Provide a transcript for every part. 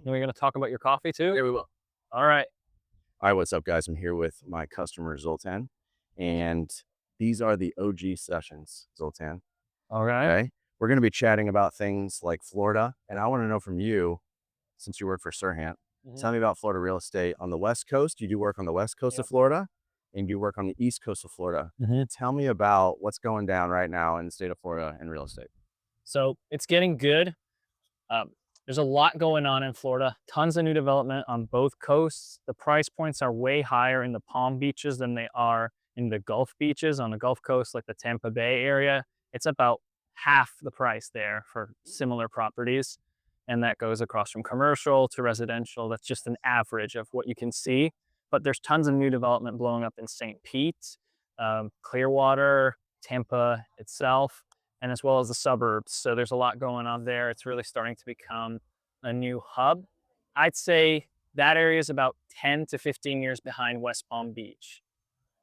And we're going to talk about your coffee too? Yeah, we will. All right. All right, what's up, guys? I'm here with my customer, Zoltan, and these are the OG sessions, Zoltan. All right. Okay. We're going to be chatting about things like Florida, and I want to know from you, since you work for Sirhant, Mhm. tell me about Florida real estate on the West Coast. You do work on the West Coast of Yep. Florida, and you work on the East Coast of Florida. Mhm. Tell me about what's going down right now in the state of Florida in real estate. So it's getting good. There's a lot going on in Florida, tons of new development on both coasts. The price points are way higher in the Palm Beaches than they are in the Gulf beaches. On the Gulf Coast, like the Tampa Bay area, it's about half the price there for similar properties. And that goes across from commercial to residential. That's just an average of what you can see. But there's tons of new development blowing up in St. Pete, Clearwater, Tampa itself, and as well as the suburbs. So there's a lot going on there. It's really starting to become a new hub. I'd say that area is about 10 to 15 years behind West Palm Beach.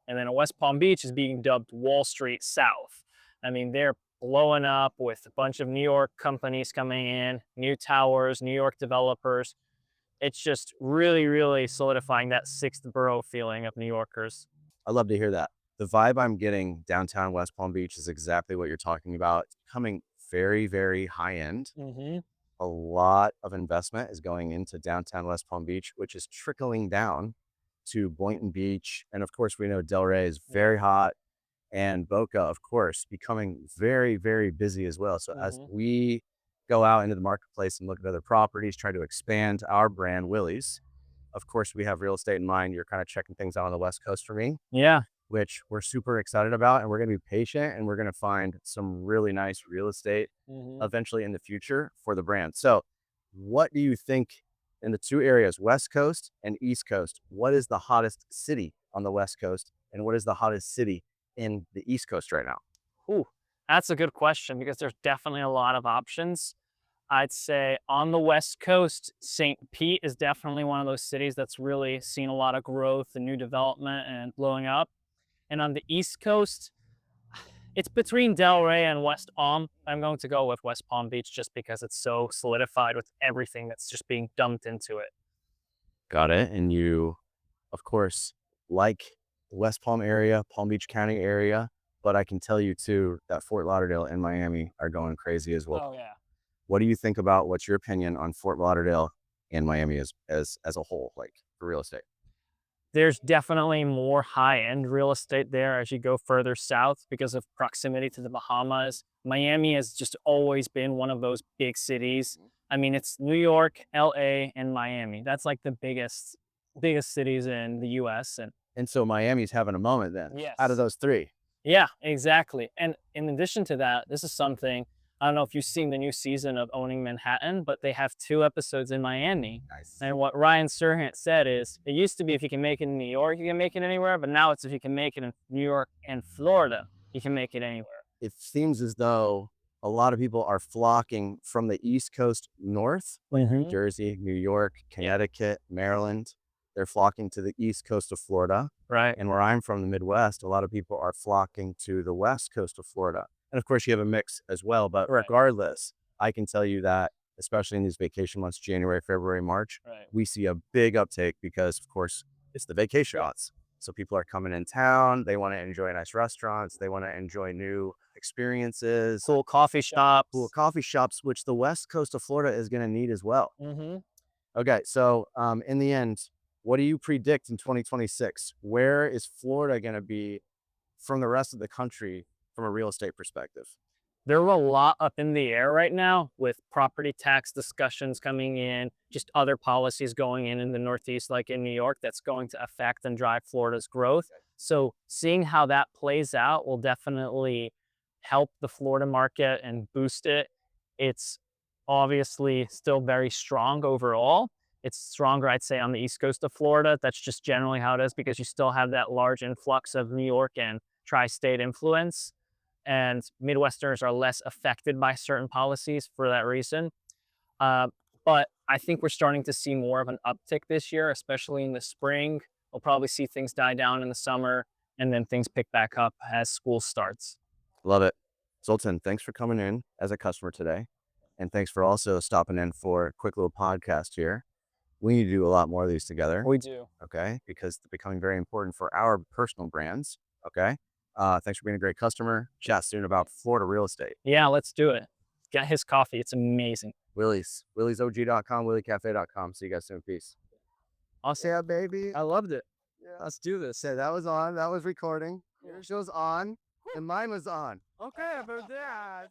And then West Palm Beach is being dubbed Wall Street South. I mean, they're blowing up with a bunch of New York companies coming in, new towers, New York developers. It's just really, really solidifying that sixth borough feeling of New Yorkers. I love to hear that. The vibe I'm getting downtown West Palm Beach is exactly what you're talking about. It's becoming very, very high end. Mm-hmm. A lot of investment is going into downtown West Palm Beach, which is trickling down to Boynton Beach. And of course, we know Delray is Yeah. very hot, and Boca, of course, becoming very, very busy as well. So as Mm-hmm. we go out into the marketplace and look at other properties, try to expand our brand, Willie's, of course, we have real estate in mind. You're kind of checking things out on the West Coast for me, Yeah. which we're super excited about. And we're going to be patient and we're going to find some really nice real estate Mm-hmm. eventually in the future for the brand. So, what do you think in the two areas, West Coast and East Coast? What is the hottest city on the West Coast? And what is the hottest city in the East Coast right now? Ooh, that's a good question because there's definitely a lot of options. I'd say on the West Coast, St. Pete is definitely one of those cities that's really seen a lot of growth and new development and blowing up. And on the East Coast, it's between Delray and West Palm. I'm going to go with West Palm Beach just because it's so solidified with everything that's just being dumped into it. Got it. And you, of course, like the West Palm area, Palm Beach County area. But I can tell you too that Fort Lauderdale and Miami are going crazy as well. Oh yeah. What do you think about what's your opinion on Fort Lauderdale and Miami as a whole, like for real estate? There's definitely more high-end real estate there as you go further south because of proximity to the Bahamas. Miami has just always been one of those big cities. I mean, it's New York, LA, and Miami. That's like the biggest cities in the US. And And so Miami's having a moment then out of yes. those three. Yeah, exactly. And in addition to that, this is something I don't know if you've seen the new season of Owning Manhattan, but they have 2 episodes in Miami. Nice. And what Ryan Serhant said is it used to be if you can make it in New York, you can make it anywhere, but now it's if you can make it in New York and Florida, you can make it anywhere. It seems as though a lot of people are flocking from the East Coast north, Mhm. Jersey, New York, Yeah, Connecticut, Maryland. They're flocking to the East Coast of Florida. right. And where I'm from, the Midwest, a lot of people are flocking to the West Coast of Florida. And of course, you have a mix as well. But Right, regardless, I can tell you that, especially in these vacation months, January, February, March, right. we see a big uptake because, of course, it's the vacation Yeah. months. So people are coming in town. They want to enjoy nice restaurants. They want to enjoy new experiences, Cool coffee cool shops. coffee shops, which the West Coast of Florida is going to need as well. Mhm. Okay, so in the end, what do you predict in 2026? Where is Florida going to be from the rest of the country from a real estate perspective? There's a lot up in the air right now with property tax discussions coming in, just other policies going in the Northeast, like in New York, that's going to affect and drive Florida's growth. So seeing how that plays out will definitely help the Florida market and boost it. It's obviously still very strong overall. It's stronger, I'd say, on the East Coast of Florida. That's just generally how it is because you still have that large influx of New York and tri-state influence, and Midwesterners are less affected by certain policies for that reason. Uh, but I think we're starting to see more of an uptick this year, especially in the spring. We'll probably see things die down in the summer and then things pick back up as school starts. Love it. Zoltan, thanks for coming in as a customer today. And thanks for also stopping in for a quick little podcast here. We need to do a lot more of these together. We do. Okay, because they're becoming very important for our personal brands. Okay. Thanks for being a great customer. Chat soon about Florida real estate. Yeah, let's do it. Get his coffee. It's amazing. Willie'sOG.com, WillieCafe.com. See you guys soon. Peace. I'll say that, baby. I loved it. Yeah. Let's do this. Say that was on. That was recording. Your show's on, and mine was on. Okay, but yeah,